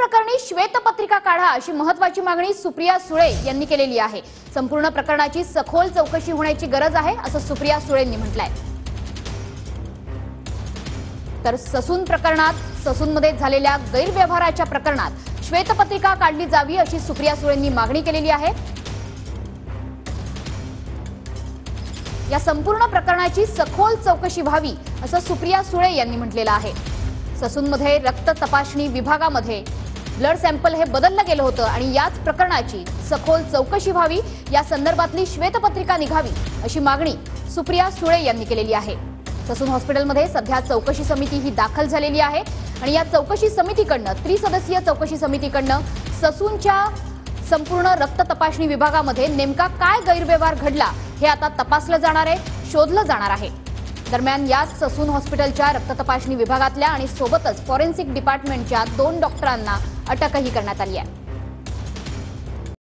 प्रकरणी श्वेतपत्रिका काढा अशी महत्त्वाची मागणी सुप्रिया सुळे यांनी केलेली आहे। संपूर्ण प्रकरणाची सखोल चौकशी होण्याची गरज आहे असं सुप्रिया सुळेंनी म्हटलंय। तर ससून प्रकरणात ससूनमध्ये झालेल्या गैरव्यवहाराच्या प्रकरणात श्वेतपत्रिका काढली जावी अशी सुप्रिया सुळेंनी मागणी केलेली आहे। या संपूर्ण प्रकरणाची सखोल चौकशी व्हावी असं सुप्रिया सुळे यांनी म्हटलेलं आहे। ससूनमध्ये रक्त तपासणी विभागामध्ये ब्लड सॅम्पल हे बदललं गेलं होतं आणि याच प्रकरणाची सखोल चौकशी व्हावी, या संदर्भातली श्वेतपत्रिका निघावी अशी मागणी सुप्रिया सुळे यांनी केलेली आहे। ससून हॉस्पिटलमध्ये सध्या चौकशी समिती ही दाखल झालेली आहे आणि या चौकशी समितीकडनं त्रिसदस्यीय चौकशी समितीकडनं ससूनच्या संपूर्ण रक्त तपासणी विभागामध्ये नेमका काय गैरव्यवहार घडला हे आता तपासलं जाणार आहे, शोधलं जाणार आहे। दरम्यान या ससून हॉस्पिटलच्या रक्त तपासणी विभागातल्या आणि सोबतच फॉरेन्सिक डिपार्टमेंटच्या 2 डॉक्टरांना अटकही करण्यात आली आहे।